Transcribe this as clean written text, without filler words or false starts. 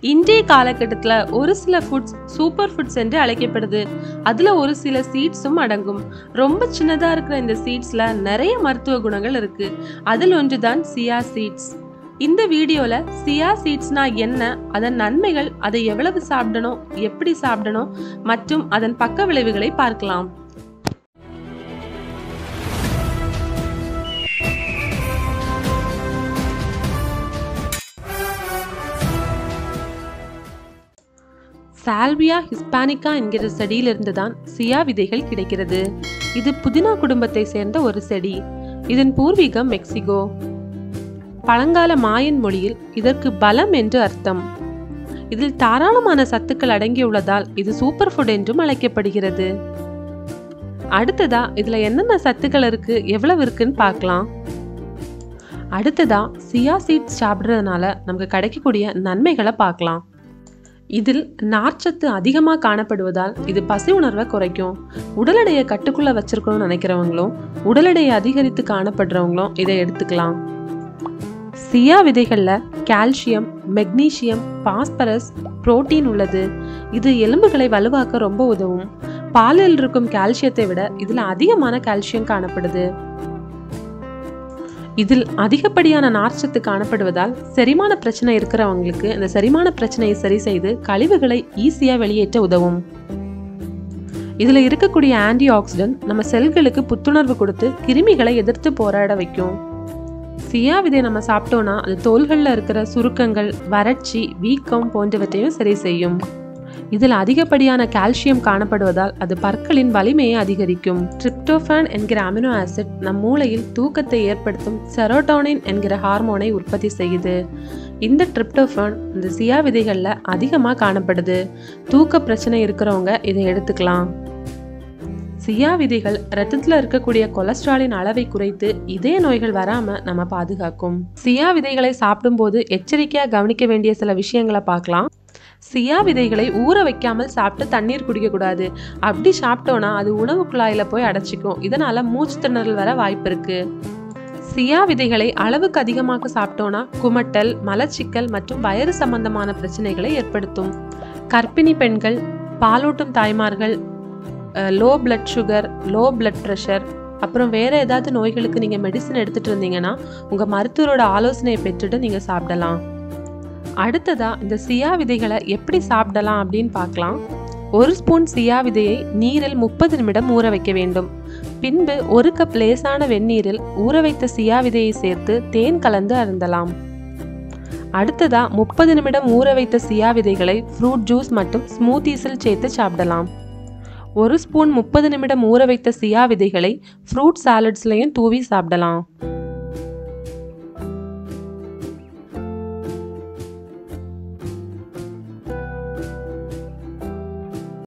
இன்றைய காலகட்டத்தில் ஒரு சில ஃபுட்ஸ் சூப்பர் ஃபுட்ஸ் என்று அழைக்கப்படுது. அதில் ஒரு சில சீட்ஸும் அடங்கும். ரொம்ப சின்னதாக இருக்கிற இந்த சீட்ஸில் நிறைய மருத்துவ குணங்கள் இருக்குது. அதில் ஒன்று தான் சியா சீட்ஸ். இந்த வீடியோவில் சியா சீட்ஸ்னா என்ன, அதன் நன்மைகள், அதை எவ்வளவு சாப்பிடணும், எப்படி சாப்பிடணும் மற்றும் அதன் பக்க விளைவுகளை பார்க்கலாம். சால்வியா hispanica என்கிற செடியிலிருந்து தான் சியா விதைகள் கிடைக்கிறது. இது புதினா குடும்பத்தை சேர்ந்த ஒரு செடி. இதன் பூர்வீகம் மெக்சிகோ. பழங்கால மாயன் மொழியில் இதற்கு பலம் என்று அர்த்தம். இதில் தாராளமான சத்துக்கள் அடங்கியுள்ளதால் இது சூப்பர் ஃபுட் என்றும் அழைக்கப்படுகிறது. அடுத்ததா இதுல என்னென்ன சத்துக்கள் இருக்கு, எவ்வளவு இருக்குன்னு பார்க்கலாம். அடுத்ததா சியா சீட்ஸ் சாப்பிட்றதுனால நமக்கு கிடைக்கக்கூடிய நன்மைகளை பார்க்கலாம். இதில் நார்ச்சத்து அதிகமாக காணப்படுவதால் இது பசி உணர்வை குறைக்கும். உடல் எடையை கட்டுக்குள்ள வச்சிருக்கணும்னு நினைக்கிறவங்களும் உடல் எடையை அதிகரித்து காணப்படுறவங்களும் இதை எடுத்துக்கலாம். சியா விதைகளில் கால்சியம், மெக்னீசியம், பாஸ்பரஸ், புரோட்டீன் உள்ளது. இது எலும்புகளை வலுவாக்க ரொம்ப உதவும். பாலில் இருக்கும் கால்சியத்தை விட இதில் அதிகமான கால்சியம் காணப்படுது. இதில் அதிகப்படியான நார்ச்சத்து காணப்படுவதால் செரிமான பிரச்சனை இருக்கிறவங்களுக்கு இந்த செரிமான பிரச்சனையை சரி செய்து கழிவுகளை ஈஸியா வெளியேற்ற உதவும். இதுல இருக்கக்கூடிய ஆன்டி ஆக்சிடென்ட் நம்ம செல்களுக்கு புத்துணர்வு கொடுத்து கிருமிகளை எதிர்த்து போராட வைக்கும். சியா விதை நம்ம சாப்பிட்டோம்னா அது தோள்களில் இருக்கிற சுருக்கங்கள், வறட்சி, வீக்கம் போன்றவற்றையும் சரி செய்யும். இதில் அதிகப்படியான கால்சியம் காணப்படுவதால் அது பற்களின் வலிமையை அதிகரிக்கும். டிரிப்டோஃபான் என்கிற அமினோ ஆசிட் நம் மூளையில் தூக்கத்தை ஏற்படுத்தும் செரோட்டோனின் என்கிற ஹார்மோனை உற்பத்தி செய்யுது. இந்த டிரிப்டோஃபான் இந்த சியா விதைகளில் அதிகமாக காணப்படுது. தூக்க பிரச்சனை இருக்கிறவங்க இதை எடுத்துக்கலாம். சியா விதைகள் இரத்தத்தில் இருக்கக்கூடிய கொலஸ்ட்ராலின் அளவை குறைத்து இதய நோய்கள் வராம நம்ம பாதுகாக்கும். சியா விதைகளை சாப்பிடும்போது எச்சரிக்கையா கவனிக்க வேண்டிய சில விஷயங்களை பார்க்கலாம். சியா விதைகளை ஊற வைக்காமல் சாப்பிட்டு தண்ணீர் குடிக்க கூடாது. அப்படி சாப்பிட்டோம்னா அது உணவு குழாயில போய் அடைச்சிக்கும். இதனால மூச்சு திணறல் வர வாய்ப்பு இருக்கு. சியா விதைகளை அளவுக்கு அதிகமாக சாப்பிட்டோம்னா குமட்டல், மலச்சிக்கல் மற்றும் வயிறு சம்பந்தமான பிரச்சனைகளை ஏற்படுத்தும். கர்ப்பிணி பெண்கள், பாலூட்டும் தாய்மார்கள், low blood sugar, low blood pressure, அப்புறம் வேற ஏதாவது நோய்களுக்கு நீங்க மெடிசன் எடுத்துட்டு இருந்தீங்கன்னா உங்க மருத்துவரோட ஆலோசனையை பெற்றுட்டு நீங்க சாப்பிடலாம். அடுத்ததா இந்த சியா விதைகளை எப்படி சாப்பிடலாம் அப்படின்னு பார்க்கலாம். ஒரு ஸ்பூன் சியா விதையை நீரில் 30 நிமிடம் ஊற வைக்க வேண்டும். பின்பு 1 கப் லேசான வெந்நீரில் ஊற வைத்த சியா விதையை சேர்த்து தேன் கலந்து அருந்தலாம். அடுத்ததா 30 நிமிடம் ஊற வைத்த சியா விதைகளை ஃப்ரூட் ஜூஸ் மற்றும் ஸ்மூத்தீஸில் சேர்த்து சாப்பிடலாம். 1 ஸ்பூன் 30 நிமிடம் ஊற வைத்த சியா விதைகளை ஃப்ரூட் சாலட்ஸ்லையும் தூவி சாப்பிடலாம்.